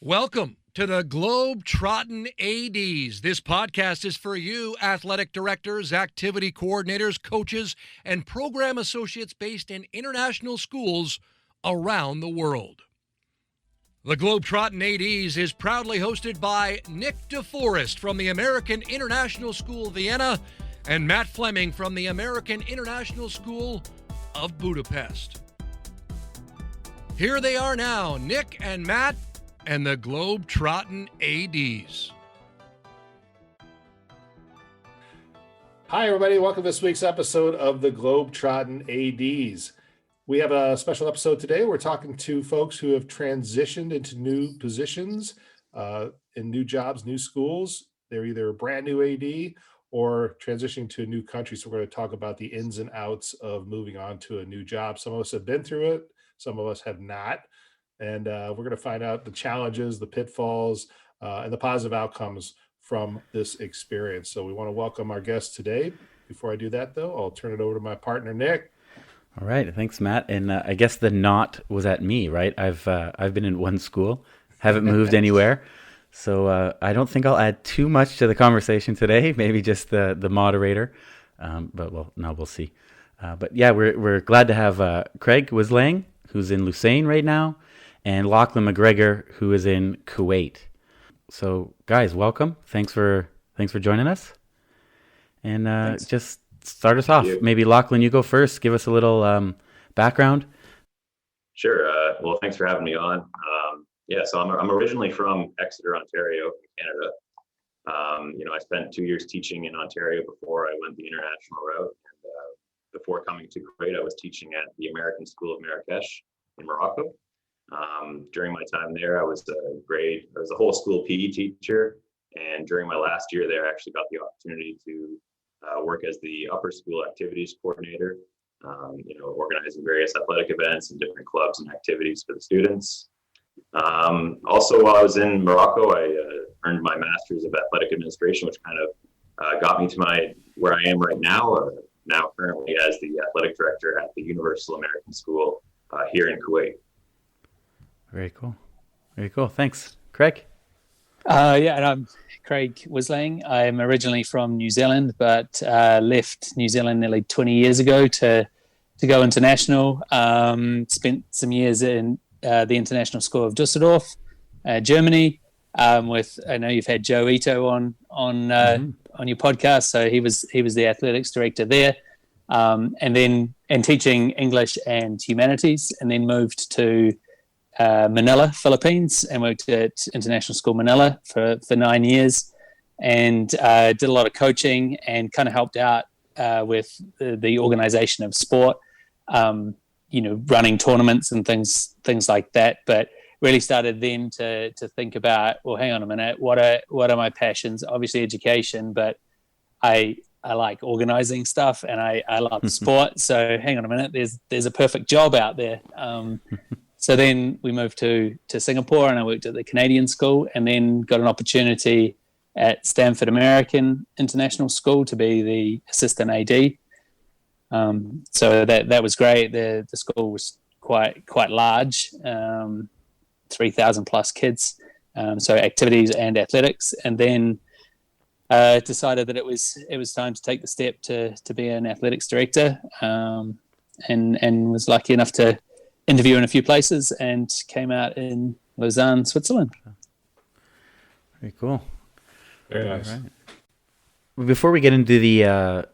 Welcome to the Globetrottin ADs. This podcast is for you, athletic directors, activity coordinators, coaches, and program associates based in international schools around the world. The Globetrottin ADs is proudly hosted by Nick DeForest from the American International School of Vienna and Matt Fleming from the American International School of Budapest. Here they are now, Nick and Matt and the Globetrottin ADs. Hi, everybody. Welcome to this week's episode of the Globetrottin ADs. We have a special episode today. We're talking to folks who have transitioned into new positions in new jobs, new schools. They're either a brand new AD or transitioning to a new country. So we're going to talk about the ins and outs of moving on to a new job. Some of us have been through it. Some of us have not. And we're going to find out the challenges, the pitfalls, and the positive outcomes from this experience. So we want to welcome our guests today. Before I do that, though, I'll turn it over to my partner, Nick. All right. Thanks, Matt. And I guess the not was at me, right? I've been in one school, haven't moved anywhere. So I don't think I'll add too much to the conversation today, maybe just the moderator. But we'll see. But yeah, we're glad to have Craig Wislang, who's in Lausanne right now, and Lachlan Macgregor, who is in Kuwait. So, guys, welcome. Thanks for joining us. And just start us off. Maybe Lachlan, you go first. Give us a little background. Sure. Well, thanks for having me on. So I'm originally from Exeter, Ontario, Canada. I spent 2 years teaching in Ontario before I went the international route. And before coming to Kuwait, I was teaching at the American School of Marrakesh in Morocco. During my time there, I was a whole school PE teacher, and during my last year there, I actually got the opportunity to work as the upper school activities coordinator, organizing various athletic events and different clubs and activities for the students. Also, while I was in Morocco, I earned my master's of athletic administration, which kind of got me to where I am right now, now currently as the athletic director at the Universal American School here in Kuwait. Very cool. Very cool. Thanks. Craig? And I'm Craig Wislang. I'm originally from New Zealand, but left New Zealand nearly 20 years ago to go international. Spent some years in the International School of Düsseldorf, Germany. I know you've had Joe Ito on your podcast, so he was the athletics director there, and teaching English and humanities, and then moved to Manila, Philippines, and worked at International School Manila for 9 years, and did a lot of coaching and kind of helped out with the organization of sport, running tournaments and things like that. But really started then to think about, well, hang on a minute, what are my passions? Obviously education, but I like organizing stuff, and I love sport. So hang on a minute, there's a perfect job out there. So then we moved to Singapore, and I worked at the Canadian school, and then got an opportunity at Stanford American International School to be the assistant AD. So that was great. The school was quite large, 3,000 plus kids. So activities and athletics, and then decided that it was time to take the step to be an athletics director, and was lucky enough to interview in a few places and came out in Lausanne, Switzerland. Very cool. Very nice. All right. Before we get into the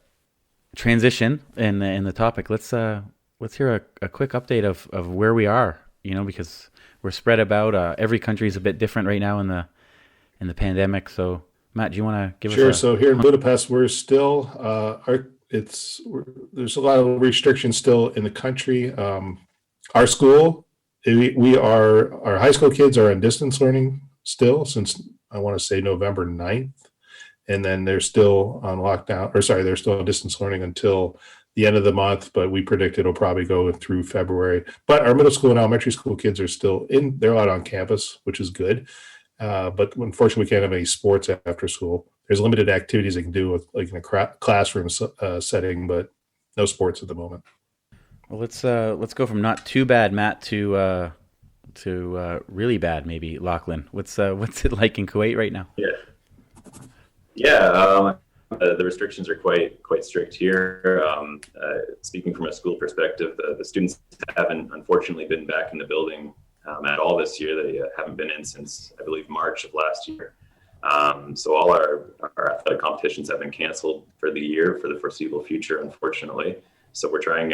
transition and the topic, let's hear a quick update of where we are. Because we're spread about. Every country is a bit different right now in the pandemic. So, Matt, do you want to give us? Sure. So here in Budapest, we're still there's a lot of restrictions still in the country. Our school, our high school kids are in distance learning still since, I want to say, November 9th. And then they're still on lockdown, they're still on distance learning until the end of the month, but we predict it'll probably go through February. But our middle school and elementary school kids are still they're out on campus, which is good. But unfortunately, we can't have any sports after school. There's limited activities they can do with, like, in a classroom setting, but no sports at the moment. Well, let's go from not too bad, Matt, to really bad, maybe. Lachlan, what's it like in Kuwait right now? Yeah. The restrictions are quite strict here. Speaking from a school perspective, the students haven't unfortunately been back in the building at all this year. They haven't been in since, I believe, March of last year. So all our athletic competitions have been canceled for the year for the foreseeable future, unfortunately. So we're trying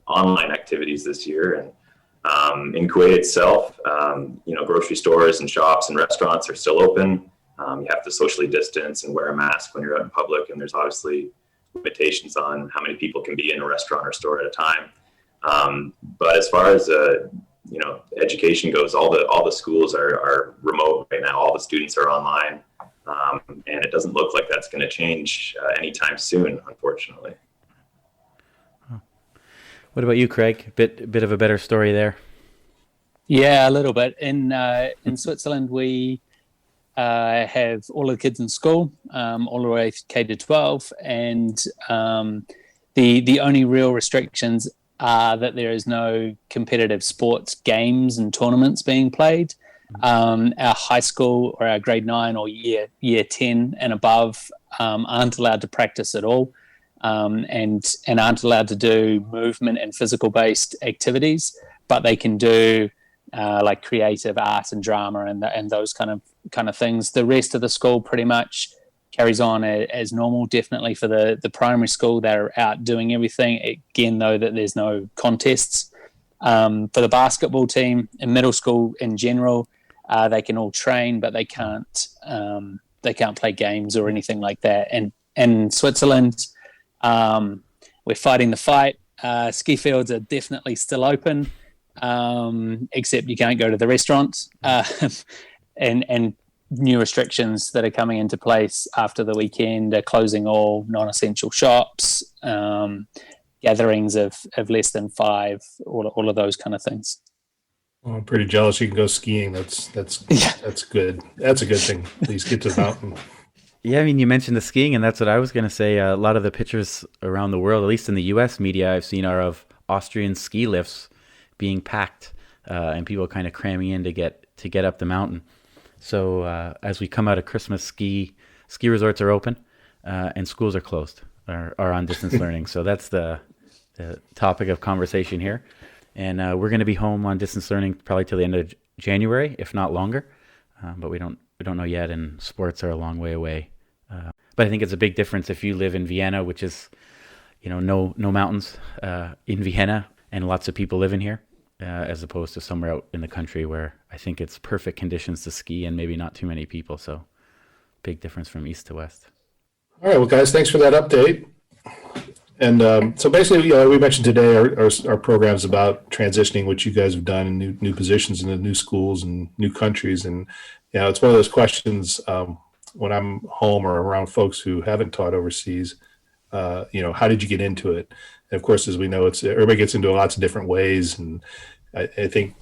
online activities this year. And in Kuwait itself, grocery stores and shops and restaurants are still open. You have to socially distance and wear a mask when you're out in public. And there's obviously limitations on how many people can be in a restaurant or store at a time. But as far as education goes, all the schools are remote right now. All the students are online, and it doesn't look like that's going to change anytime soon, unfortunately. What about you, Craig? Bit of a better story there. Yeah, a little bit. In Switzerland, we have all the kids in school, all the way K to 12, and the only real restrictions that there is no competitive sports games and tournaments being played. Our high school or our grade 9 or year 10 and above aren't allowed to practice at all, and aren't allowed to do movement and physical based activities, but they can do like creative art and drama and those kind of things. The rest of the school pretty much carries on as normal. Definitely for the primary school, they're out doing everything. Again, though, that there's no contests. For the basketball team in middle school in general, they can all train, but they can't play games or anything like that. And in Switzerland, we're fighting the fight. Ski fields are definitely still open, except you can't go to the restaurants. And new restrictions that are coming into place after the weekend are closing all non-essential shops, gatherings of less than 5, all of those kind of things. Well, I'm pretty jealous you can go skiing. That's good. That's a good thing. At least get to the mountain. Yeah, I mean, you mentioned the skiing, and that's what I was going to say. A lot of the pictures around the world, at least in the U.S. media I've seen, are of Austrian ski lifts being packed and people kind of cramming in to get up the mountain. So as we come out of Christmas, ski resorts are open and schools are closed, are on distance learning. So that's the topic of conversation here. And we're going to be home on distance learning probably till the end of January, if not longer. But we don't know yet, and sports are a long way away. But I think it's a big difference if you live in Vienna, which is, no mountains in Vienna, and lots of people living here. As opposed to somewhere out in the country where I think it's perfect conditions to ski and maybe not too many people. So big difference from east to west. All right, well, guys, thanks for that update. And so basically, we mentioned today our programs about transitioning, which you guys have done in new positions in the new schools and new countries. And, it's one of those questions when I'm home or around folks who haven't taught overseas, how did you get into it? And of course, as we know, everybody gets into lots of different ways. And I think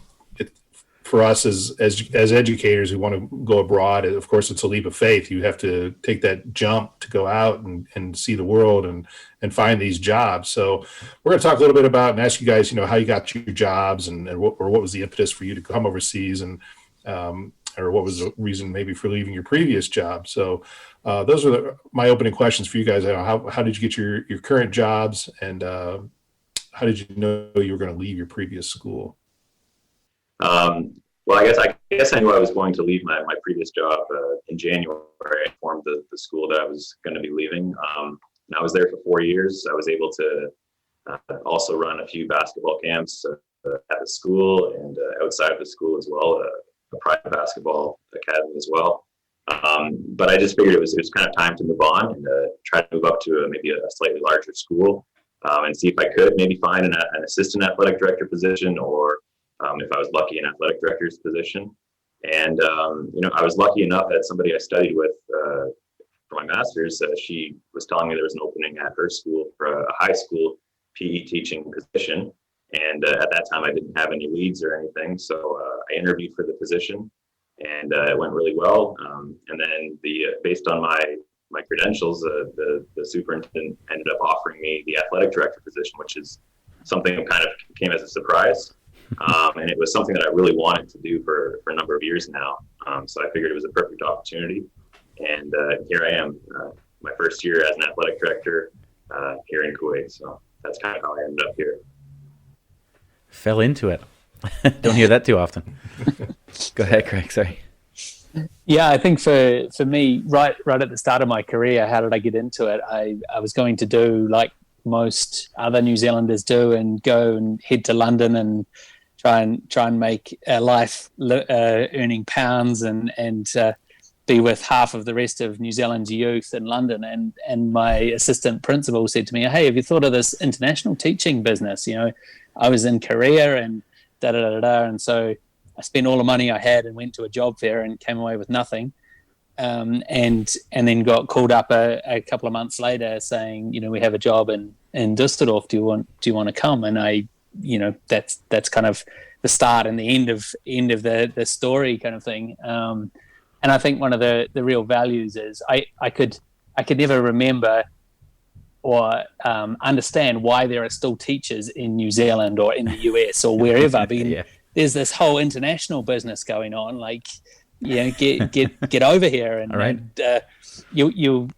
for us as educators who want to go abroad, of course, it's a leap of faith. You have to take that jump to go out and see the world and find these jobs. So we're going to talk a little bit about and ask you guys, how you got your jobs and what was the impetus for you to come overseas and or what was the reason maybe for leaving your previous job. So those are my opening questions for you guys. How did you get your current jobs, and how did you know you were going to leave your previous school? Well, I guess I knew I was going to leave my previous job in January. I informed the school that I was going to be leaving. And I was there for 4 years. I was able to also run a few basketball camps at the school and outside of the school as well, a private basketball academy as well. But I just figured it was kind of time to move on and try to move up to maybe a slightly larger school and see if I could maybe find an assistant athletic director position, or if I was lucky, an athletic director's position. And, I was lucky enough that somebody I studied with for my master's, she was telling me there was an opening at her school for a high school PE teaching position. And at that time, I didn't have any leads or anything. So I interviewed for the position, and it went really well. And then based on my credentials, the superintendent ended up offering me the athletic director position, which is something that kind of came as a surprise. And it was something that I really wanted to do for a number of years now. So I figured it was a perfect opportunity. And here I am, my first year as an athletic director here in Kuwait. So that's kind of how I ended up here. Fell into it. Don't hear that too often. Go ahead, Craig. Sorry. Yeah, I think for me, right at the start of my career, how did I get into it? I was going to do like most other New Zealanders do, and go and head to London and try and make a life earning pounds and be with half of the rest of New Zealand's youth in London. And my assistant principal said to me, "Hey, have you thought of this international teaching business? You know, I was in Korea and da da da da." And so I spent all the money I had and went to a job fair and came away with nothing. And then got called up a couple of months later saying, you know, we have a job in Düsseldorf. Do you want to come? And I, you know, that's kind of the start and the end of the story kind of thing. And I think one of the real values is I could never remember or understand why there are still teachers in New Zealand or in the US or wherever. I mean, there's this whole international business going on. Like, you know, get over here, and, right. and you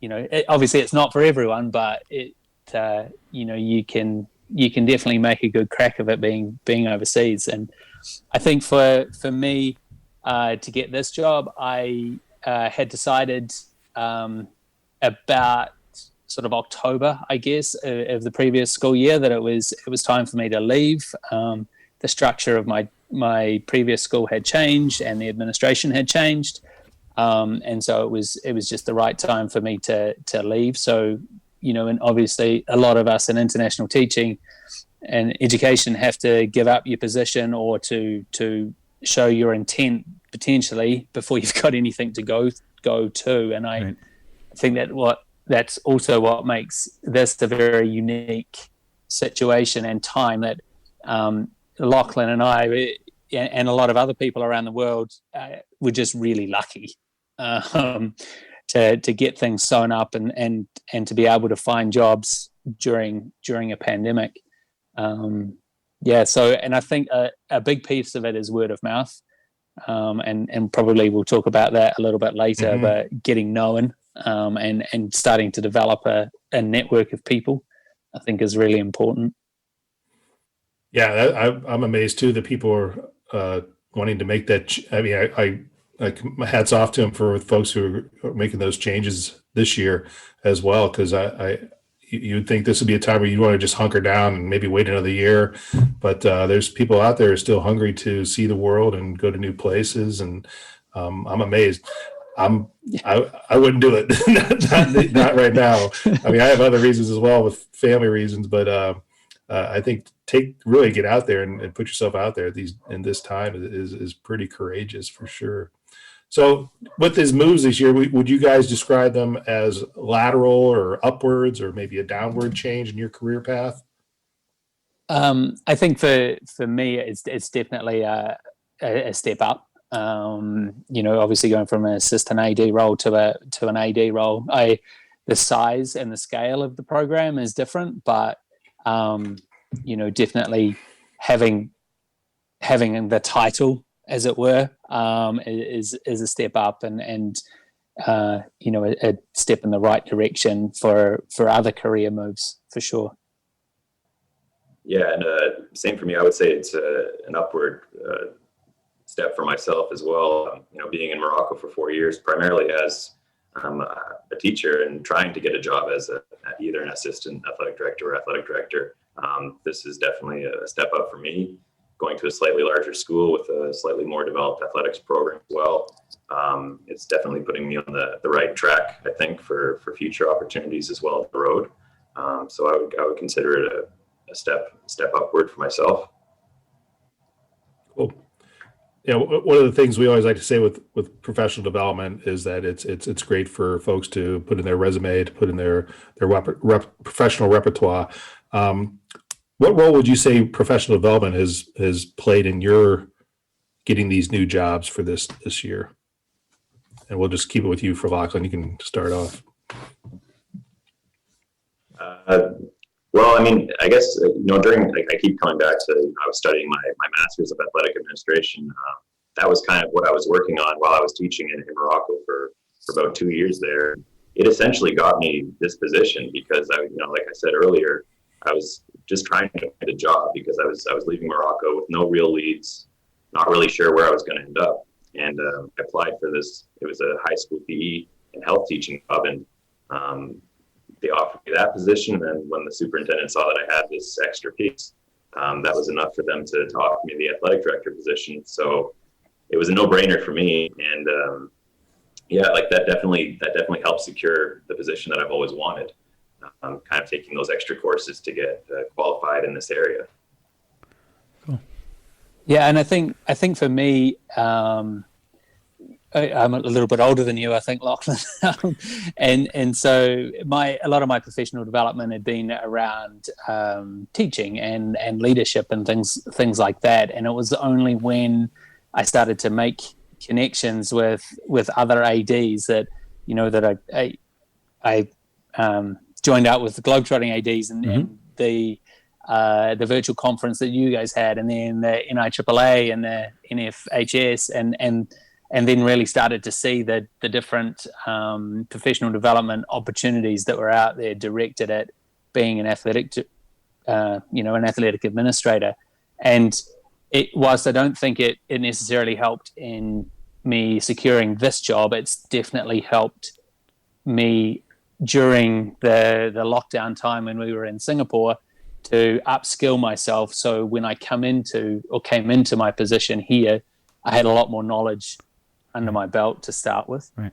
know, obviously it's not for everyone, but it you know, you can definitely make a good crack of it being overseas. And I think for me to get this job, I had decided about sort of October, I guess, of the previous school year that it was time for me to leave. The structure of my previous school had changed and the administration had changed. And so it was just the right time for me to leave. So, you know, and obviously a lot of us in international teaching and education have to give up your position or to show your intent potentially before you've got anything to go to. And I think that's also what makes this a very unique situation and time that Lachlan and I and a lot of other people around the world were just really lucky to get things sewn up and to be able to find jobs during a pandemic. So, and I think a big piece of it is word of mouth, and probably we'll talk about that a little bit later, but getting known and starting to develop a network of people, I think is really important. Yeah, I'm amazed too that people are wanting to make that. I mean, my hats off to them for folks who are making those changes this year as well, because you'd think this would be a time where you want to just hunker down and maybe wait another year, but there's people out there who are still hungry to see the world and go to new places, and I'm amazed. I wouldn't do it, not right now. I mean, I have other reasons as well with family reasons, but I think really get out there and put yourself out there in this time is pretty courageous for sure. So with his moves this year, would you guys describe them as lateral or upwards or maybe a downward change in your career path? I think for me, it's definitely a step up. You know, obviously going from an assistant AD role to an AD role, the size and the scale of the program is different, but you know, definitely having the title, as it were, is a step up and you know, a step in the right direction for other career moves for sure. Yeah, and same for me. I would say it's an upward step for myself as well. You know, being in Morocco for 4 years, primarily as a teacher and trying to get a job as either an assistant athletic director or athletic director. This is definitely a step up for me. Going to a slightly larger school with a slightly more developed athletics program as well. It's definitely putting me on the right track, I think, for future opportunities as well up the road. So I would consider it a step upward for myself. Cool. Yeah, one of the things we always like to say with professional development is that it's great for folks to put in their resume, to put in their professional repertoire. What role would you say professional development has played in your getting these new jobs for this year? And we'll just keep it with you for Lachlan. You can start off. Well, I mean, I guess, during, like, I keep coming back to, I was studying my master's of athletic administration. That was kind of what I was working on while I was teaching in Morocco for about 2 years there. It essentially got me this position because like I said earlier, I was just trying to find a job because I was leaving Morocco with no real leads, not really sure where I was going to end up. And I applied for this. It was a high school PE and health teaching job, and they offered me that position. And then when the superintendent saw that I had this extra piece, that was enough for them to offer me the athletic director position. So it was a no-brainer for me. And like that definitely helped secure the position that I've always wanted. Kind of taking those extra courses to get qualified in this area. Cool. Yeah, and I think for me, I'm a little bit older than you, I think, Lachlan, and so a lot of my professional development had been around teaching and leadership and things like that. And it was only when I started to make connections with other ADs that I joined out with the Globetrottin ADs and the virtual conference that you guys had, and then the NIAAA and the NFHS, and then really started to see the different professional development opportunities that were out there directed at being an athletic administrator. And whilst I don't think it necessarily helped in me securing this job, it's definitely helped me during the lockdown time when we were in Singapore to upskill myself. So when I came into my position here, I had a lot more knowledge under my belt to start with. Right.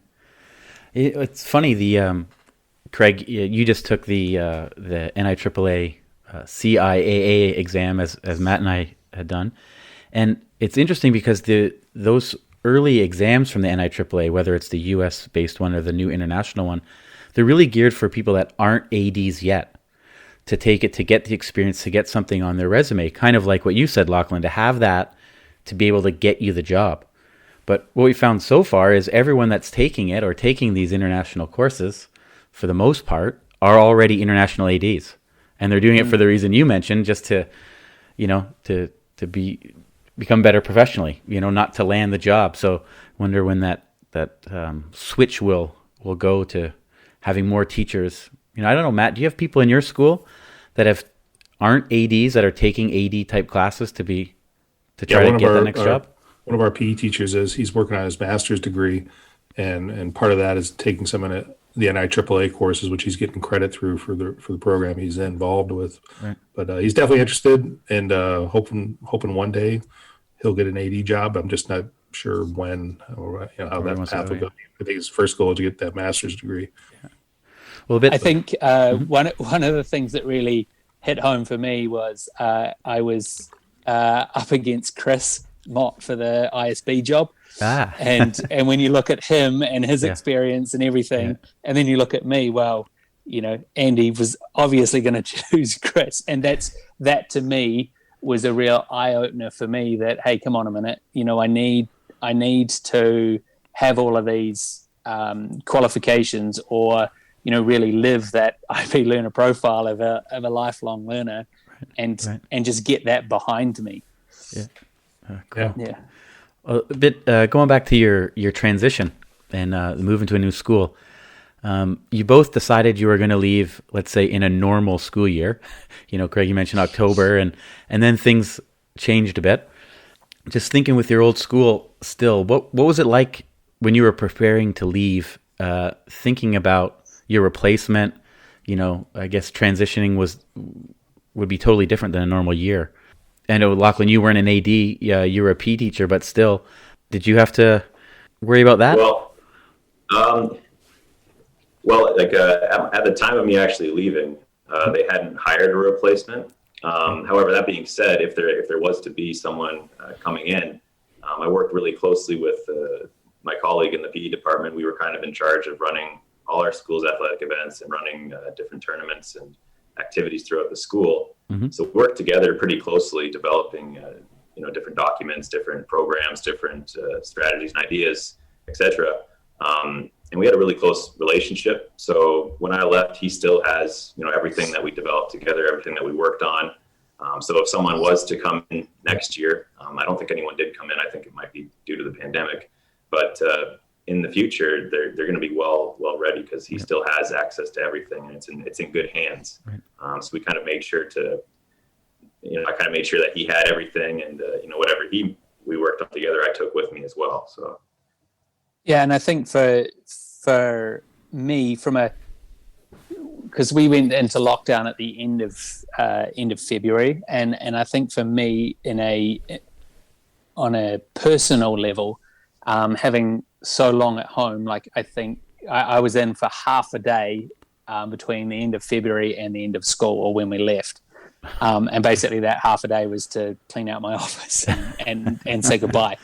It's funny, Craig, you just took the NIAAA CIAA exam as Matt and I had done. And it's interesting because those early exams from the NIAAA, whether it's the US-based one or the new international one, they're really geared for people that aren't ADs yet, to take it, to get the experience, to get something on their resume, kind of like what you said, Lachlan, to have that, to be able to get you the job. But what we found so far is everyone that's taking it or taking these international courses, for the most part, are already international ADs. And they're doing it for the reason you mentioned, just to become better professionally, not to land the job. So wonder when that switch will go to having more teachers. I don't know, Matt, do you have people in your school that aren't ADs that are taking AD type classes to try to get the next job? One of our PE teachers he's working on his master's degree, and part of that is taking some of the NIAAA courses, which he's getting credit through for the program he's involved with. Right. But he's definitely interested, and hoping one day he'll get an AD job. I'm just not sure when or how that path will go. I think his first goal is to get that master's degree. Yeah. Well, I think one of the things that really hit home for me was I was up against Chris Mott for the ISB job. And when you look at him and his experience and everything, and then you look at me, well, Andy was obviously going to choose Chris. And that to me was a real eye opener for me that, hey, come on a minute, I need to have all of these qualifications, or really live that IP learner profile of a lifelong learner, and just get that behind me. Yeah. Cool. Yeah. A bit going back to your transition and moving to a new school. You both decided you were going to leave, let's say, in a normal school year. Craig, you mentioned October, and then things changed a bit. Just thinking with your old school still, what was it like when you were preparing to leave, thinking about your replacement? I guess transitioning would be totally different than a normal year. I know, Lachlan, you weren't an AD, you were a PE teacher, but still, did you have to worry about that? Well, at the time of me actually leaving, they hadn't hired a replacement. However, that being said, if there was to be someone coming in, I worked really closely with my colleague in the PE department. We were kind of in charge of running all our school's athletic events and running different tournaments and activities throughout the school. Mm-hmm. So we worked together pretty closely, developing different documents, different programs, different strategies and ideas, etc. And we had a really close relationship. So when I left, he still has, everything that we developed together, everything that we worked on. So if someone was to come in next year, I don't think anyone did come in. I think it might be due to the pandemic, but in the future, they're going to be well ready, because he still has access to everything, and it's in good hands. So we kind of made sure that he had everything, and whatever we worked on together, I took with me as well. So yeah, and I think for me, because we went into lockdown at the end of February, and I think for me, on a personal level, having so long at home, like I think I was in for half a day between the end of February and the end of school, or when we left, and basically that half a day was to clean out my office and say goodbye.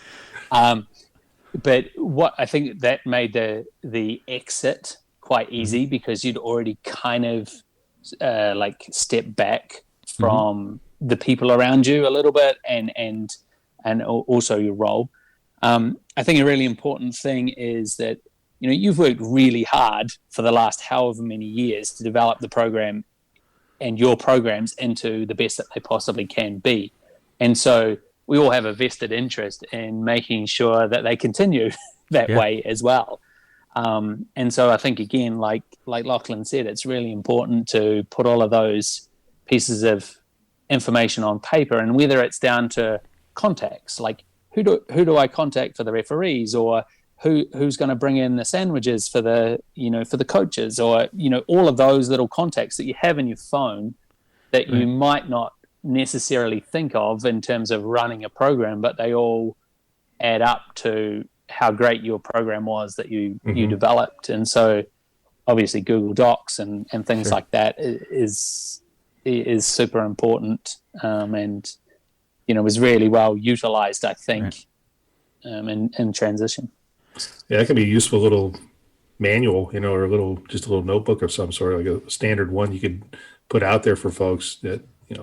But what I think that made the exit quite easy, because you'd already kind of stepped back from the people around you a little bit, and also your role. I think a really important thing is that you've worked really hard for the last however many years to develop the program and your programs into the best that they possibly can be, and so we all have a vested interest in making sure that they continue that way as well. And so I think, again, like Lachlan said, it's really important to put all of those pieces of information on paper, and whether it's down to contacts, like who do I contact for the referees, or who's going to bring in the sandwiches for the coaches, or all of those little contacts that you have in your phone that you might not necessarily think of in terms of running a program, but they all add up to how great your program was that you developed. And so obviously Google Docs and things like that is super important, and was really well utilized, I think, in transition. Yeah, it can be a useful little manual, or a little notebook of some sort, like a standard one you could put out there for folks that,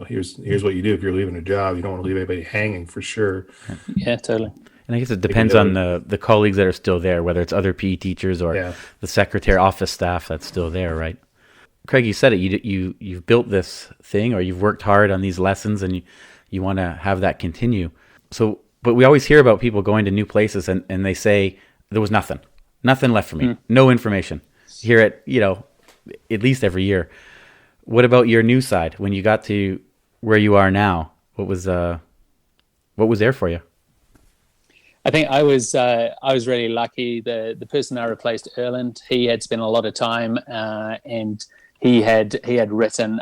here's what you do if you're leaving a job. You don't want to leave anybody hanging, for sure. Yeah, totally. And I guess it depends on the colleagues that are still there, whether it's other PE teachers or the secretary, office staff that's still there, right? Craig, you said it. You've built this thing, or you've worked hard on these lessons, and you want to have that continue. So, but we always hear about people going to new places, and they say there was nothing left for me, no information. Hear it, at least every year. What about your new side? When you got to where you are now, what was there for you? I think I was really lucky. The person I replaced, Erland, he had spent a lot of time, and he had written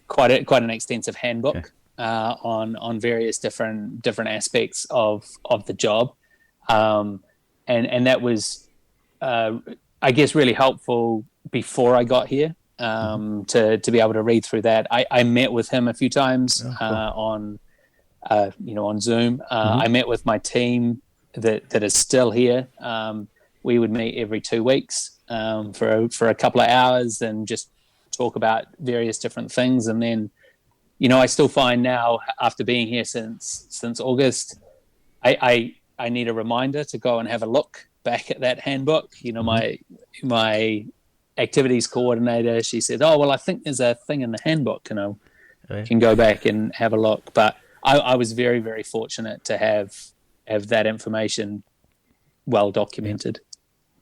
quite an extensive handbook on various different aspects of the job, and that was I guess really helpful before I got here, to be able to read through that. I met with him a few times on Zoom. I met with my team that is still here. We would meet every 2 weeks for a couple of hours and just talk about various different things. And then, I still find now, after being here since August, I need a reminder to go and have a look back at that handbook. My activities coordinator, she said, "Oh, well, I think there's a thing in the handbook, and I can go back and have a look." But I was very, very fortunate to have that information well documented.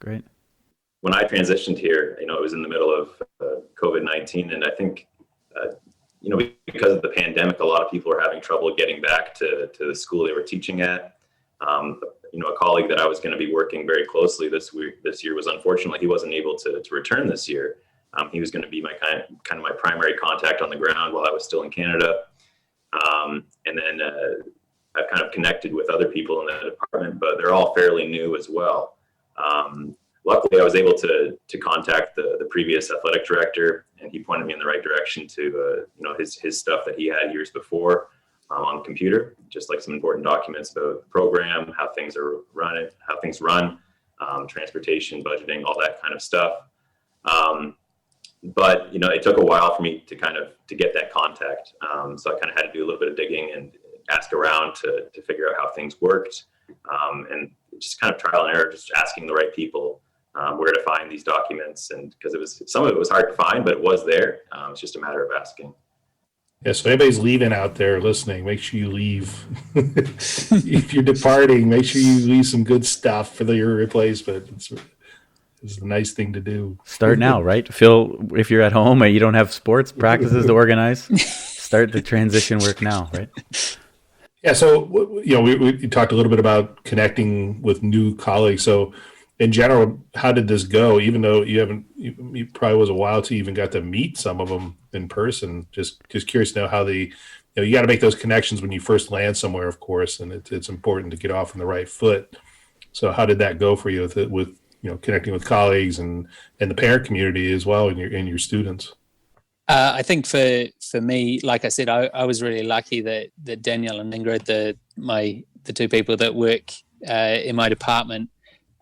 Great. When I transitioned here, it was in the middle of COVID-19, and I think, because of the pandemic, a lot of people are having trouble getting back to the school they were teaching at. A colleague that I was going to be working very closely this year was, unfortunately, he wasn't able to return this year. He was going to be my kind of my primary contact on the ground while I was still in Canada. And then I've kind of connected with other people in the department, but they're all fairly new as well. Luckily, I was able to contact the previous athletic director, and he pointed me in the right direction to his stuff that he had years before on the computer, just like some important documents about the program, how things run, transportation, budgeting, all that kind of stuff. But it took a while for me to get that contact. So I kind of had to do a little bit of digging and ask around to figure out how things worked. And just kind of trial and error, just asking the right people where to find these documents. And because some of it was hard to find, but it was there. It's just a matter of asking. Yeah, so anybody's leaving out there listening, make sure you leave. If you're departing, make sure you leave some good stuff for your replacement. It's a nice thing to do. Start now, right? Phil, if you're at home and you don't have sports practices to organize, start the transition work now, right? Yeah, so we talked a little bit about connecting with new colleagues. So in general, how did this go? Even though you probably was a while till you even got to meet some of them in person. Just curious to know how you got to make those connections when you first land somewhere, of course, and it's important to get off on the right foot. So how did that go for you with connecting with colleagues and the parent community as well, and your students? I think for me, like I said, I was really lucky that Daniel and Ingrid, the two people that work in my department,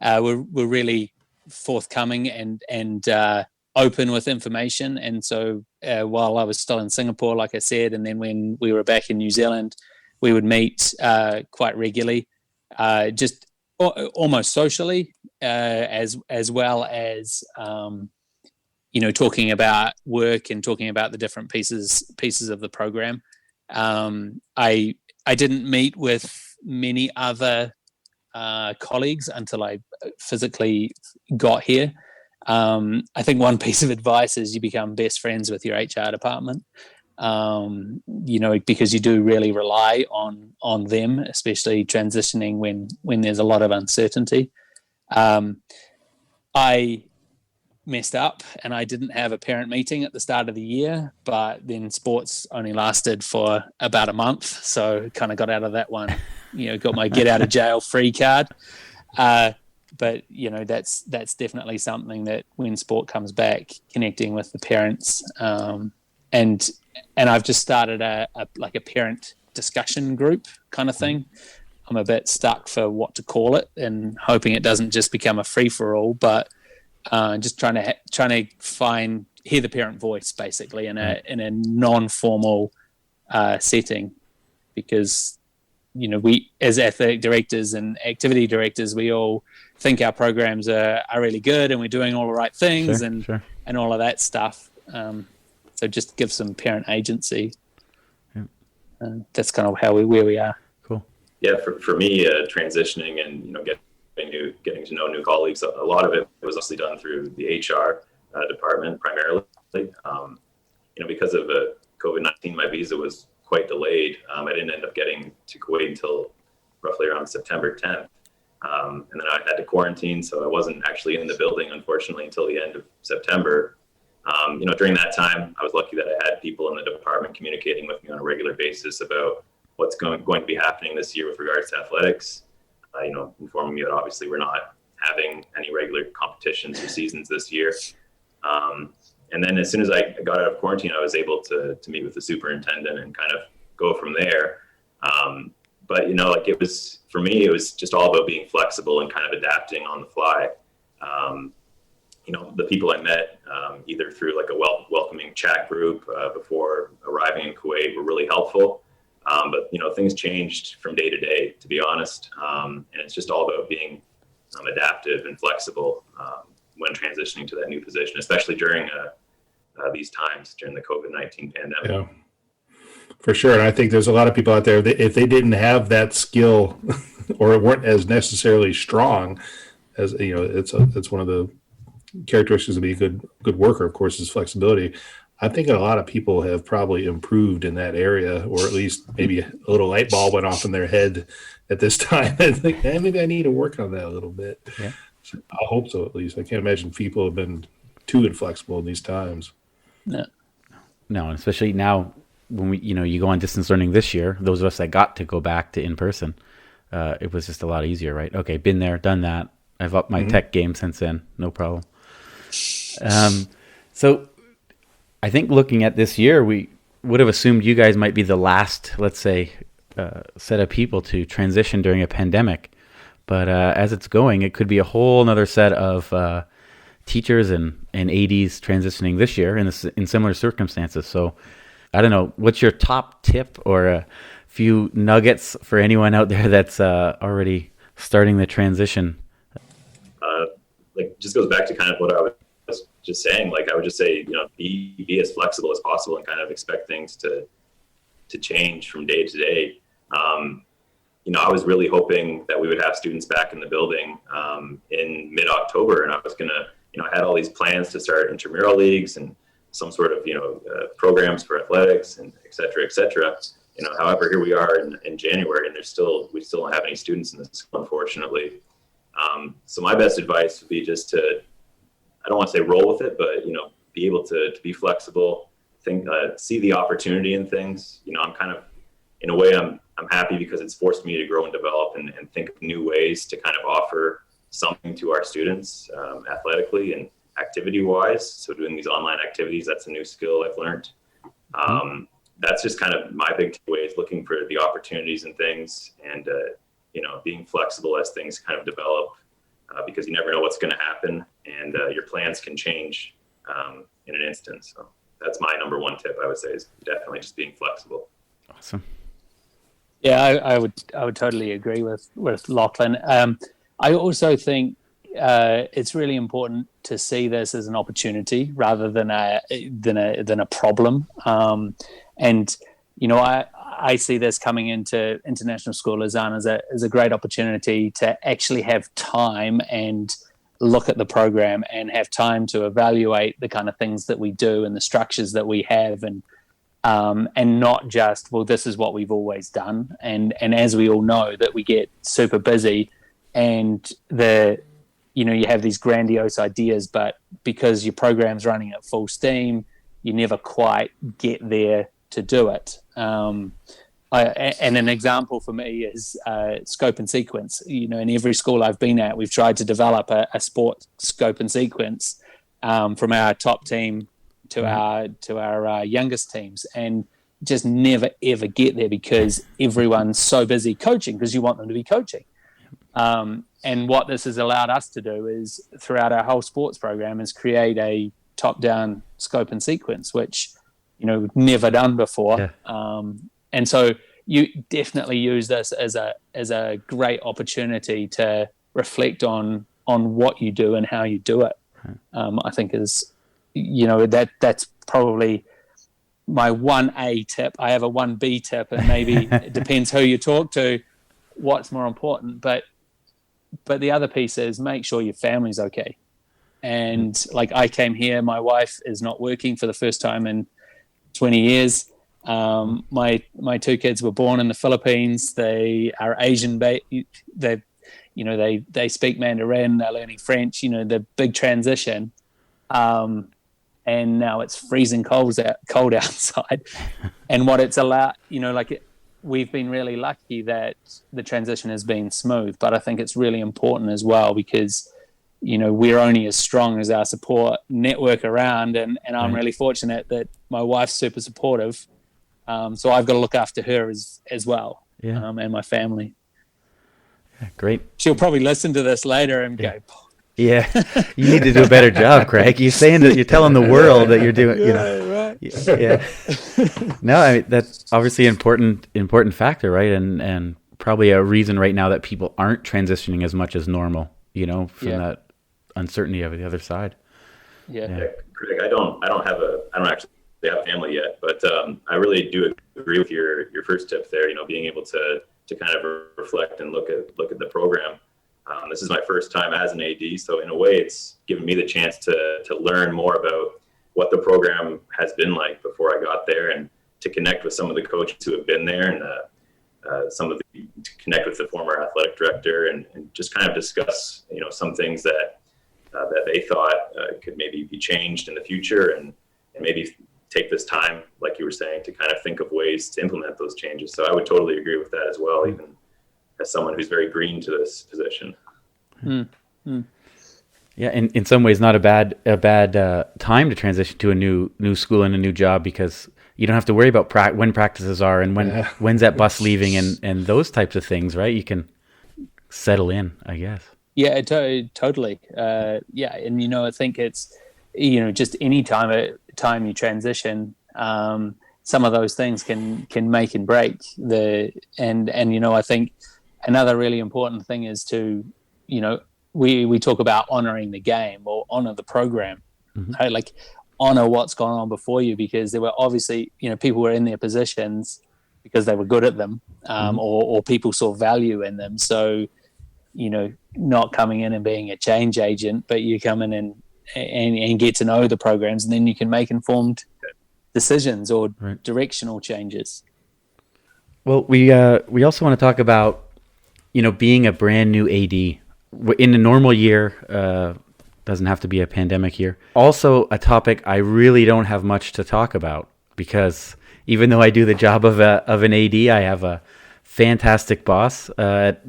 were really forthcoming and open with information. And so while I was still in Singapore, like I said, and then when we were back in New Zealand, we would meet quite regularly, just almost socially, as well as talking about work and talking about the different pieces of the program. I didn't meet with many other colleagues until I physically got here. I think one piece of advice is you become best friends with your HR department, because you do really rely on them, especially transitioning when there's a lot of uncertainty. I messed up and I didn't have a parent meeting at the start of the year, but then sports only lasted for about a month, so kind of got out of that one. Got my get out of jail free card. But that's definitely something that when sport comes back, connecting with the parents, and I've just started a parent discussion group kind of thing. I'm a bit stuck for what to call it, and hoping it doesn't just become a free for all, but just trying to hear the parent voice basically in a non-formal setting, because we as athletic directors and activity directors, we all think our programs are really good and we're doing all the right things and all of that stuff. So just give some parent agency. Yeah. That's kind of where we are. Cool. Yeah, for me, transitioning and getting to know new colleagues, a lot of it was mostly done through the HR department primarily. Because of COVID-19, my visa was quite delayed. I didn't end up getting to Kuwait until roughly around September 10th. And then I had to quarantine, so I wasn't actually in the building, unfortunately, until the end of September. During that time, I was lucky that I had people in the department communicating with me on a regular basis about what's going to be happening this year with regards to athletics. Informing me that obviously we're not having any regular competitions or seasons this year. And then as soon as I got out of quarantine, I was able to meet with the superintendent and kind of go from there. But it was, for me, it was just all about being flexible and kind of adapting on the fly. The people I met, either through like a welcoming chat group before arriving in Kuwait, were really helpful. But things changed from day to day, to be honest. And it's just all about being adaptive and flexible when transitioning to that new position, especially during these times, during the COVID-19 pandemic. Yeah, for sure. And I think there's a lot of people out there that if they didn't have that skill or weren't as necessarily strong as, it's one of the characteristics of being a good worker, of course, is flexibility. I think a lot of people have probably improved in that area, or at least maybe a little light bulb went off in their head at this time. I think maybe I need to work on that a little bit. Yeah. So I hope so, at least. I can't imagine people have been too inflexible in these times. No, and especially now when you go on distance learning this year, those of us that got to go back to in person, it was just a lot easier, right? Okay, been there, done that. I've upped my tech game since then, no problem. So I think looking at this year, we would have assumed you guys might be the last, let's say, set of people to transition during a pandemic. But as it's going, it could be a whole other set of teachers and ADs transitioning this year in similar circumstances. So I don't know, what's your top tip or a few nuggets for anyone out there that's already starting the transition? Like, just goes back to kind of what I was just saying. Like, I would just say, be as flexible as possible and kind of expect things to change from day to day. I was really hoping that we would have students back in the building in mid-October, and I was gonna, I had all these plans to start intramural leagues and some sort of, programs for athletics and et cetera, et cetera. However, here we are in January, and we still don't have any students in the school, unfortunately. So my best advice would be just to, I don't want to say roll with it, but, be able to be flexible, see the opportunity in things. I'm kind of, in a way, I'm happy because it's forced me to grow and develop and think of new ways to kind of offer something to our students athletically and activity wise. So doing these online activities, that's a new skill I've learned. That's just kind of my big takeaway, is looking for the opportunities and things, and being flexible as things kind of develop, because you never know what's going to happen, and your plans can change in an instant. So that's my number one tip, I would say, is definitely just being flexible. Awesome. Yeah, I would totally agree with Lachlan. I also think it's really important to see this as an opportunity rather than a problem. And I see this coming into International School of Lausanne as a great opportunity to actually have time and look at the program and have time to evaluate the kind of things that we do and the structures that we have, and not just, well, this is what we've always done. And as we all know, that we get super busy, and you have these grandiose ideas, but because your program's running at full steam, you never quite get there to do it. And an example for me is scope and sequence. In every school I've been at, we've tried to develop a sport scope and sequence from our top team to our youngest teams, and just never ever get there because everyone's so busy coaching, because you want them to be coaching. And what this has allowed us to do is, throughout our whole sports program, is create a top-down scope and sequence, which we've never done before. Yeah. And so you definitely use this as a great opportunity to reflect on what you do and how you do it. I think is that's probably my 1A tip. I have a 1B tip, and maybe it depends who you talk to, what's more important. But the other piece is, make sure your family's okay. And like, I came here, my wife is not working for the first time in 20 years. My two kids were born in the Philippines. They are Asian. They speak Mandarin. They're learning French. The big transition. And now it's freezing cold outside. And what it's allowed, we've been really lucky that the transition has been smooth. But I think it's really important as well, because we're only as strong as our support network around, and I'm really fortunate that my wife's super supportive. So I've got to look after her as well, and my family. Yeah, great. She'll probably listen to this later and go, yeah, you need to do a better job, Craig. You're saying that, you're telling the world that you're doing, right. Yeah. No, I mean, that's obviously an important factor, right? And probably a reason right now that people aren't transitioning as much as normal, from that uncertainty of the other side. Yeah. Craig, I don't actually have a family yet, but I really do agree with your first tip there. Being able to kind of reflect and look at the program. This is my first time as an AD, so in a way, it's given me the chance to learn more about what the program has been like before I got there, and to connect with some of the coaches who have been there, and to connect with the former athletic director, and just kind of discuss, some things that they thought could maybe be changed in the future, and maybe take this time, like you were saying, to kind of think of ways to implement those changes. So I would totally agree with that as well, even as someone who's very green to this position. Yeah, in some ways, not a bad time to transition to a new school and a new job, because you don't have to worry about when practices are, and when's that bus leaving, and those types of things, right? You can settle in, I guess. Yeah, totally. And I think it's just any time you transition, some of those things can make and break I think another really important thing is to, we talk about honoring the game or honor the program, right? Like honor what's gone on before you, because there were obviously, people were in their positions because they were good at them, or people saw value in them. So, not coming in and being a change agent, but you come in and get to know the programs, and then you can make informed decisions or directional changes. Well, we also want to talk about, being a brand new AD in a normal year. Doesn't have to be a pandemic year. Also, a topic I really don't have much to talk about, because even though I do the job of an AD, I have a fantastic boss at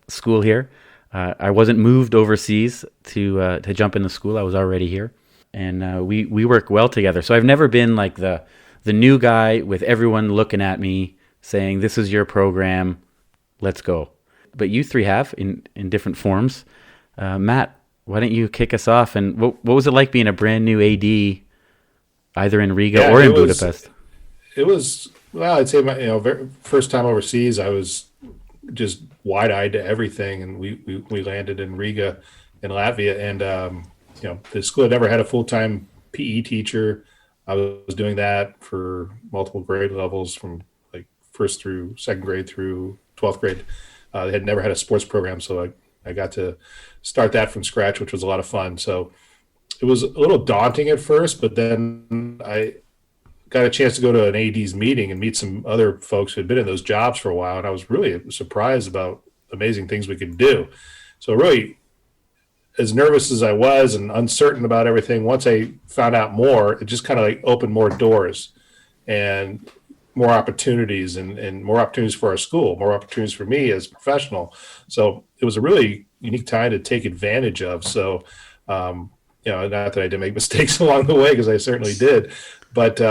school here. I wasn't moved overseas to jump into school. I was already here, and we work well together. So I've never been like the new guy with everyone looking at me saying, "This is your program, let's go." But you three have in different forms. Matt, why don't you kick us off? And what was it like being a brand new AD, either in Riga or in Budapest? It was, well, I'd say my very first time overseas, I was just wide-eyed to everything, and we landed in Riga in Latvia, and the school had never had a full-time PE teacher. I was doing that for multiple grade levels, from like first through second grade through 12th grade. They had never had a sports program, so I got to start that from scratch, which was a lot of fun. So it was a little daunting at first, but then I got a chance to go to an AD's meeting and meet some other folks who had been in those jobs for a while, and I was really surprised about amazing things we could do. So really, as nervous as I was and uncertain about everything, once I found out more, it just kind of like opened more doors and more opportunities, and more opportunities for our school, more opportunities for me as a professional. So it was a really unique time to take advantage of. So, not that I didn't make mistakes along the way, because I certainly did, but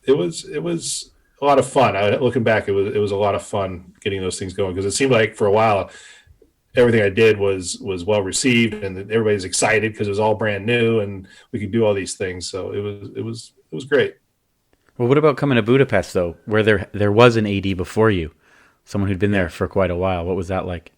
it was a lot of fun. Looking back, it was a lot of fun getting those things going, because it seemed like for a while everything I did was well received, and everybody's excited because it was all brand new and we could do all these things. So it was great. Well, what about coming to Budapest, though, where there was an AD before you, someone who'd been there for quite a while? What was that like?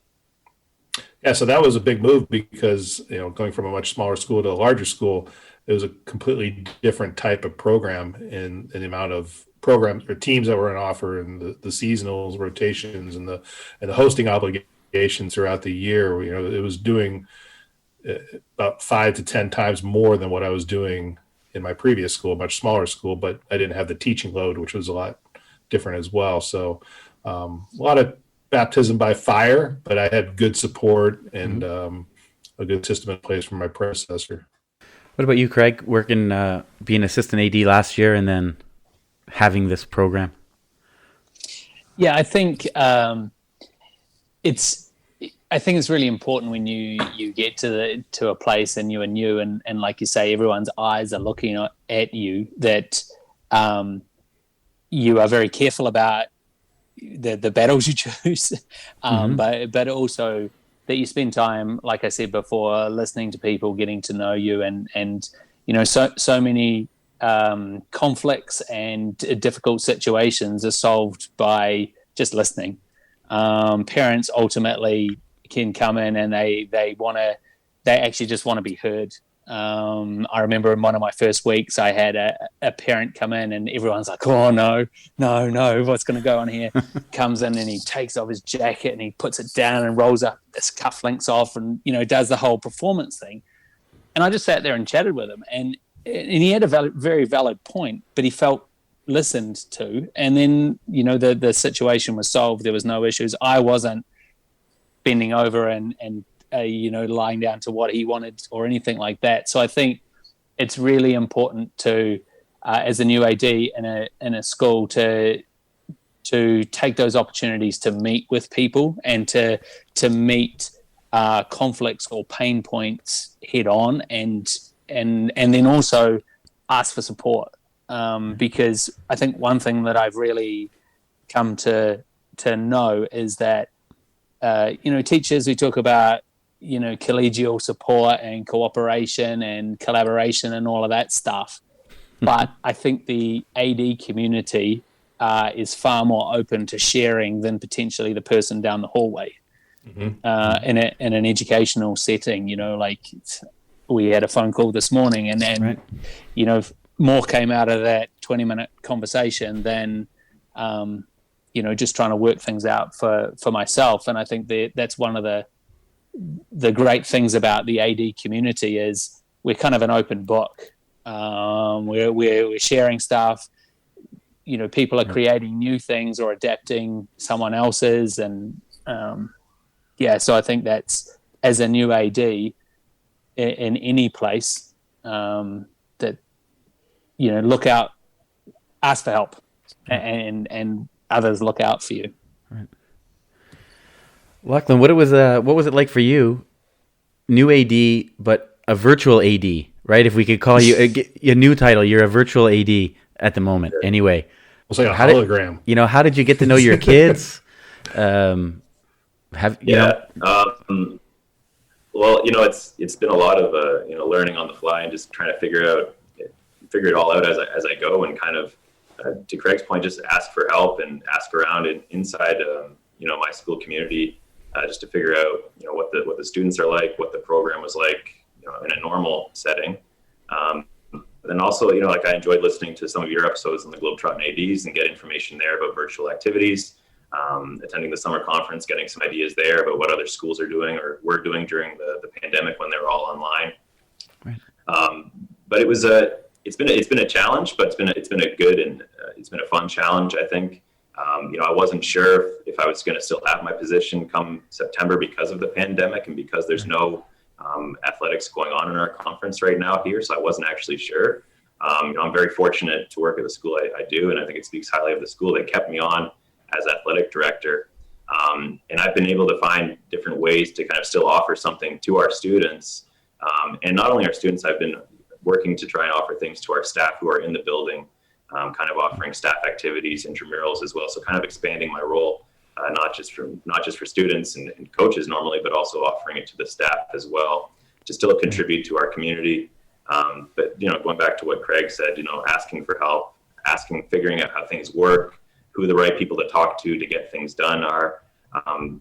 Yeah, so that was a big move, because going from a much smaller school to a larger school, it was a completely different type of program in the amount of programs or teams that were on offer, and the seasonal rotations, and the hosting obligations throughout the year. It was doing about 5 to 10 times more than what I was doing in my previous school, much smaller school, but I didn't have the teaching load, which was a lot different as well. So a lot of baptism by fire, but I had good support and a good system in place from my predecessor. What about you, Craig, working, being assistant AD last year and then having this program? Yeah, I think it's really important when you get to a place and you're new, and like you say, everyone's eyes are looking at you, that you are very careful about the battles you choose, but also that you spend time, like I said before, listening to people, getting to know you, and so many conflicts and difficult situations are solved by just listening. Parents ultimately can come in and they actually just want to be heard. I remember in one of my first weeks, I had a parent come in, and everyone's like, "Oh no, what's going to go on here?" Comes in and he takes off his jacket and he puts it down and rolls up his cufflinks off, and does the whole performance thing. And I just sat there and chatted with him, and he had a very valid point, but he felt listened to. And then the situation was solved. There was no issues. I wasn't bending over and lying down to what he wanted or anything like that. So I think it's really important to, as a new AD in a school, to take those opportunities to meet with people and to meet conflicts or pain points head on, and then also ask for support. Because I think one thing that I've really come to know is that teachers, we talk about collegial support and cooperation and collaboration and all of that stuff, but I think the AD community is far more open to sharing than potentially the person down the hallway. in an educational setting. Like we had a phone call this morning, and Right. More came out of that 20-minute conversation than just trying to work things out for myself. And I think that's one of the great things about the AD community is we're kind of an open book. We're sharing stuff. People are creating new things or adapting someone else's, and so I think that's, as a new AD in any place, that look out, ask for help, and others look out for you. Right. Lachlan, what was it like for you, new AD, but a virtual AD, right? If we could call you a new title, you're a virtual AD at the moment. Anyway, it's like a hologram. How did you get to know your kids? Well, it's been a lot of learning on the fly and just trying to figure it all out as I go, and kind of to Craig's point, just ask for help and ask around inside my school community, just to figure out what the students are like, what the program was like in a normal setting. Then also, I enjoyed listening to some of your episodes on the Globetrottin ADs and get information there about virtual activities, attending the summer conference, getting some ideas there about what other schools are doing or were doing during the pandemic when they were all online. Right. But it's been a challenge, but it's been a good and it's been a fun challenge, I think. I wasn't sure if I was going to still have my position come September because of the pandemic and because there's no athletics going on in our conference right now here, so I wasn't actually sure. I'm very fortunate to work at the school I do, and I think it speaks highly of the school. They kept me on as athletic director, and I've been able to find different ways to kind of still offer something to our students, and not only our students. I've been working to try and offer things to our staff who are in the building, kind of offering staff activities, intramurals as well. So kind of expanding my role, not just for students and coaches normally, but also offering it to the staff as well to still contribute to our community. But going back to what Craig said, asking for help, figuring out how things work, who the right people to talk to get things done are,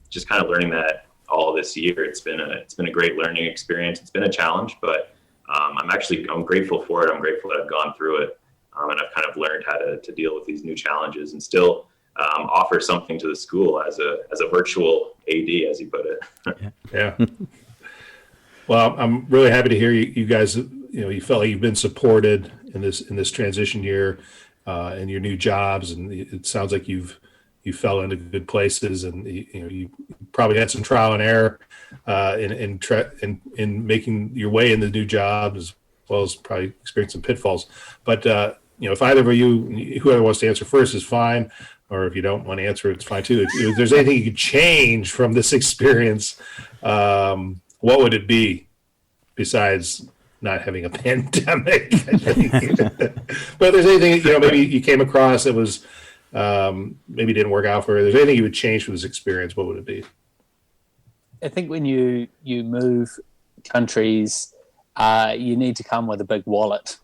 just kind of learning that all this year. It's been a great learning experience. It's been a challenge, but I'm grateful for it. I'm grateful that I've gone through it. And I've kind of learned how to deal with these new challenges and still offer something to the school as a virtual AD, as you put it. Yeah. Well, I'm really happy to hear you guys. You felt like you've been supported in this transition year, and your new jobs, and it sounds like you fell into good places, and you probably had some trial and error in making your way in the new job, as well as probably experienced some pitfalls. But if either of you, whoever wants to answer first is fine, or if you don't want to answer, it's fine too. If there's anything you could change from this experience, what would it be besides not having a pandemic? But if there's anything, maybe you came across that was maybe didn't work out for you, if there's anything you would change from this experience, what would it be? I think when you move countries, you need to come with a big wallet.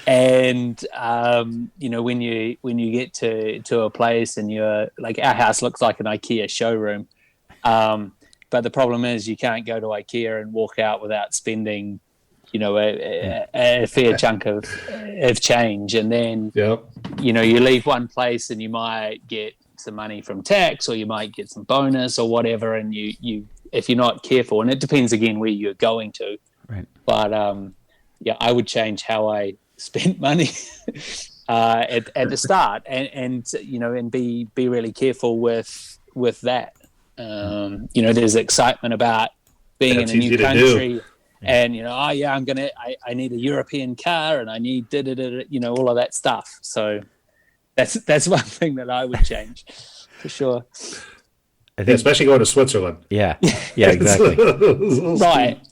And when you get to a place and you're like, our house looks like an IKEA showroom, but the problem is you can't go to IKEA and walk out without spending a fair chunk of change, and then you leave one place and you might get some money from tax, or you might get some bonus or whatever, and you if you're not careful, and it depends again where you're going to, right? But I would change how I spent money at the start, and be really careful with that. There's excitement about being in a new country, and I need a European car, and I need all of that stuff. So that's one thing that I would change for sure. I think, especially going to Switzerland. Yeah, exactly.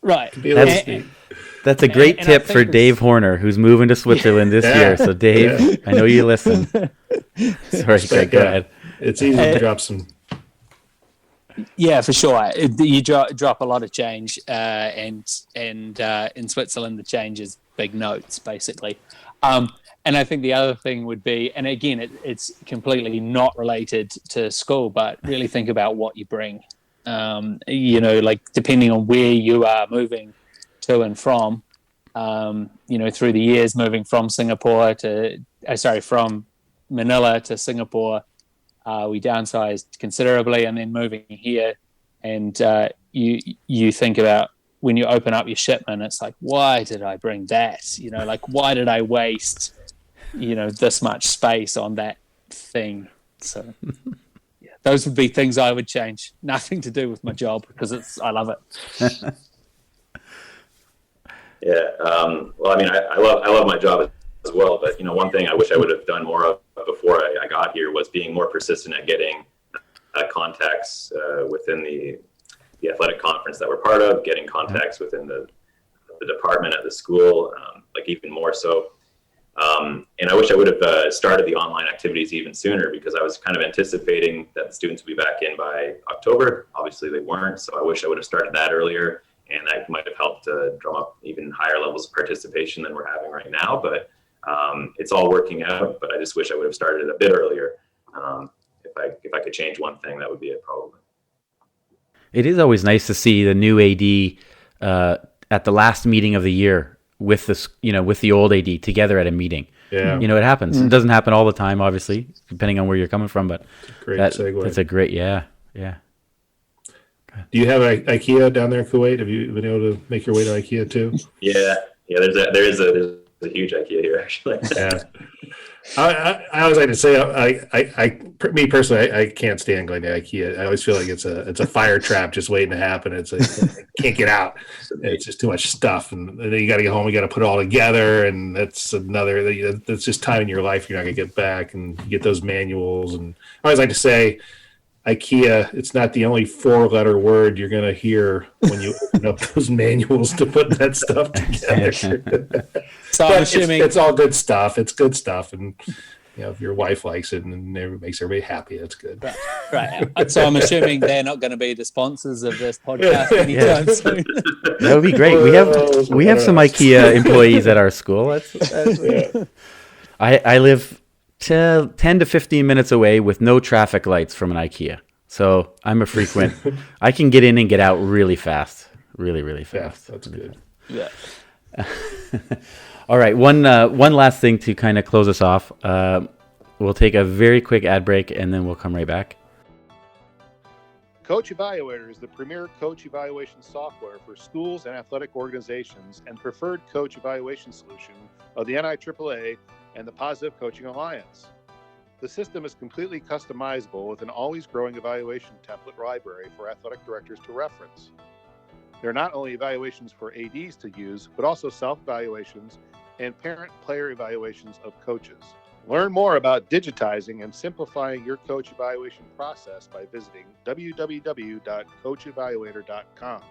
Right. That's a great tip for Dave Horner, who's moving to Switzerland this year. So, Dave, I know you listen. Sorry, Craig, go ahead. It's easy to drop some. Yeah, for sure. You drop a lot of change, and in Switzerland, the change is big notes, basically. And I think the other thing would be, and again, it's completely not related to school, but really think about what you bring. Like depending on where you are moving to and from, through the years, moving from from Manila to Singapore, we downsized considerably, and then moving here, and you think about when you open up your shipment, it's like, why did I bring that? Why did I waste, this much space on that thing? So, yeah, those would be things I would change. Nothing to do with my job because I love it. Yeah. Well, I mean, I love my job as well, but one thing I wish I would have done more of before I got here was being more persistent at getting contacts within the athletic conference that we're part of, getting contacts within the department at the school, even more so. And I wish I would have started the online activities even sooner, because I was kind of anticipating that the students would be back in by October. Obviously they weren't, so I wish I would have started that earlier, and that might have helped drum up even higher levels of participation than we're having right now. But it's all working out, but I just wish I would have started a bit earlier. If I could change one thing, that would be it probably. It is always nice to see the new AD at the last meeting of the year with with the old AD together at a meeting. Yeah. It happens. It doesn't happen all the time, obviously, depending on where you're coming from, but segue. That's a great, yeah. Do you have IKEA down there in Kuwait? Have you been able to make your way to IKEA too? Yeah. There's a huge IKEA here, actually. Yeah. I always like to say, me personally, I can't stand going to IKEA. I always feel like it's a fire trap just waiting to happen. It's like I can't get out. It's just too much stuff, and then you got to get home. You got to put it all together, and that's just time in your life you're not gonna get back. And you get those manuals, and I always like to say, IKEA, it's not the only 4-letter word you're going to hear when you open up those manuals to put that stuff together. So I'm assuming it's all good stuff. It's good stuff. And if your wife likes it and it makes everybody happy, that's good. Right. So I'm assuming they're not going to be the sponsors of this podcast anytime soon. That would be great. We have some IKEA employees at our school. I live 10 to 15 minutes away with no traffic lights from an IKEA. So I'm a frequent. I can get in and get out really fast. Really, really fast. Yeah, that's good. Yeah. All right. One last thing to kind of close us off. We'll take a very quick ad break, and then we'll come right back. Coach Evaluator is the premier coach evaluation software for schools and athletic organizations and preferred coach evaluation solution of the NIAAA and the Positive Coaching Alliance. The system is completely customizable with an always growing evaluation template library for athletic directors to reference. There are not only evaluations for ADs to use, but also self-evaluations and parent-player evaluations of coaches. Learn more about digitizing and simplifying your coach evaluation process by visiting www.coachevaluator.com.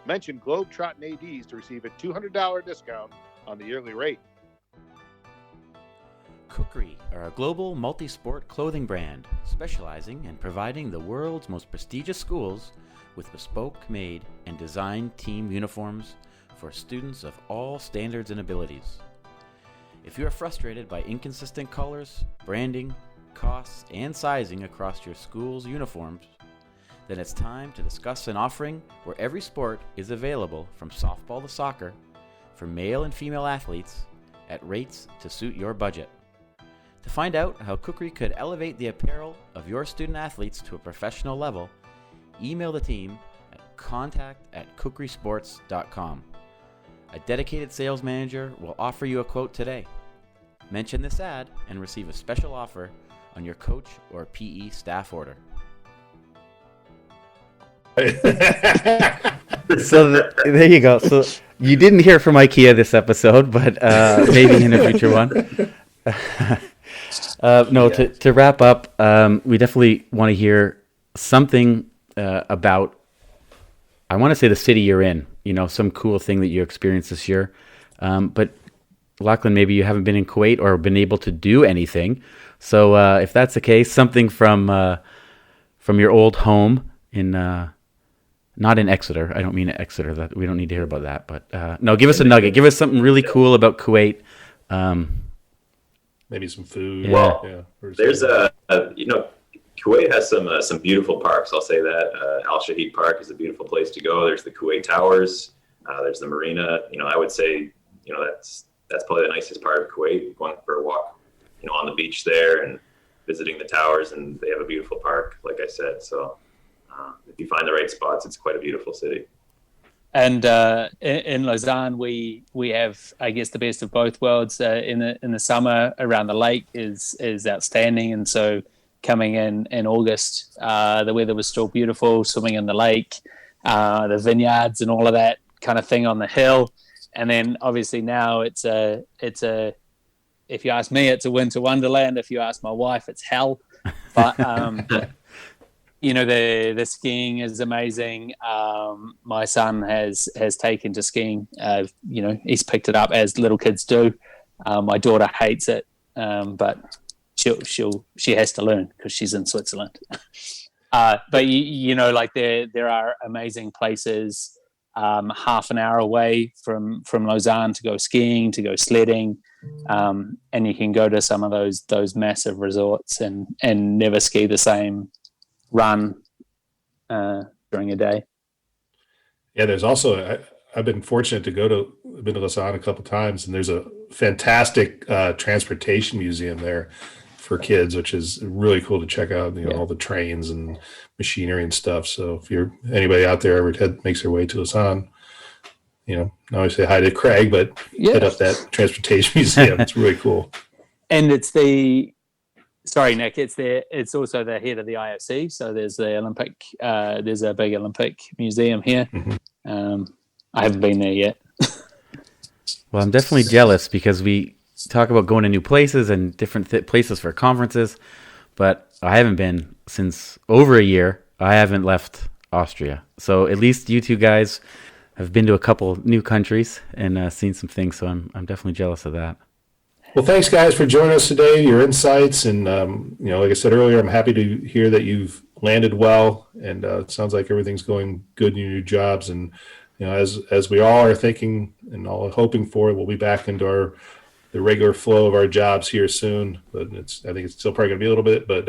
Mention Globetrottin ADs to receive a $200 discount on the yearly rate. Kukri are a global multi-sport clothing brand specializing in providing the world's most prestigious schools with bespoke made and designed team uniforms for students of all standards and abilities. If you are frustrated by inconsistent colors, branding, costs, and sizing across your school's uniforms, then it's time to discuss an offering where every sport is available from softball to soccer for male and female athletes at rates to suit your budget. To find out how Kukri could elevate the apparel of your student athletes to a professional level, email the team at contact@kukrisports.com. A dedicated sales manager will offer you a quote today. Mention this ad and receive a special offer on your coach or PE staff order. So there you go. So you didn't hear from IKEA this episode, but maybe in a future one. To wrap up, we definitely want to hear something about, I want to say the city you're in, some cool thing that you experienced this year. But Lachlan, maybe you haven't been in Kuwait or been able to do anything. So if that's the case, something from your old home in, not in Exeter. I don't mean Exeter. That we don't need to hear about that. But no, give us a nugget. Give us something really cool about Kuwait. maybe some food. Well, there's Kuwait has some beautiful parks. I'll say that Al Shahid Park is a beautiful place to go. There's the Kuwait Towers. There's the marina. I would say that's probably the nicest part of Kuwait. Going for a walk, on the beach there and visiting the towers, and they have a beautiful park, like I said. So if you find the right spots, it's quite a beautiful city. And in Lausanne, we have, I guess, the best of both worlds. In the summer around the lake is outstanding, and so coming in August, the weather was still beautiful. Swimming in the lake, the vineyards, and all of that kind of thing on the hill. And then obviously now it's a. If you ask me, it's a winter wonderland. If you ask my wife, it's hell. But the skiing is amazing. My son has taken to skiing. He's picked it up as little kids do. My daughter hates it, but she has to learn because she's in Switzerland. But there are amazing places half an hour away from Lausanne to go skiing, to go sledding, and you can go to some of those massive resorts and never ski the same run during a day. Yeah, there's also I've been fortunate to been to Lausanne a couple times, and there's a fantastic transportation museum there for kids, which is really cool to check out. All the trains and machinery and stuff. So if anybody out there ever makes their way to Lausanne, I always say hi to Craig, but hit up that transportation museum. It's really cool. And sorry, Nick, it's also the head of the IFC. So there's the Olympic, there's a big Olympic museum here. Mm-hmm. I haven't been there yet. Well, I'm definitely jealous because we talk about going to new places and different places for conferences, but I haven't been since over a year. I haven't left Austria. So at least you two guys have been to a couple new countries and seen some things. So I'm definitely jealous of that. Well, thanks, guys, for joining us today, your insights. And, like I said earlier, I'm happy to hear that you've landed well. And it sounds like everything's going good in your new jobs. And, as we all are thinking and all hoping for, we'll be back into the regular flow of our jobs here soon. But I think it's still probably going to be a little bit. But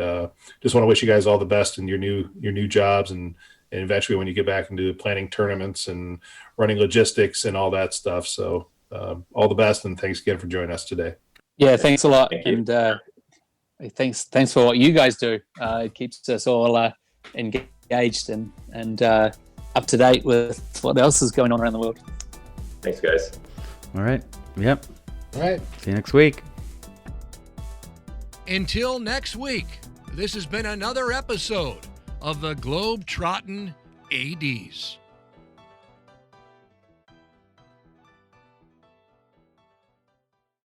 just want to wish you guys all the best in your new jobs. And eventually when you get back into planning tournaments and running logistics and all that stuff. So all the best. And thanks again for joining us today. Yeah, thanks a lot, and thanks for what you guys do. It keeps us all engaged and up to date with what else is going on around the world. Thanks, guys. All right. Yep. All right. See you next week. Until next week, this has been another episode of the Globetrottin ADs.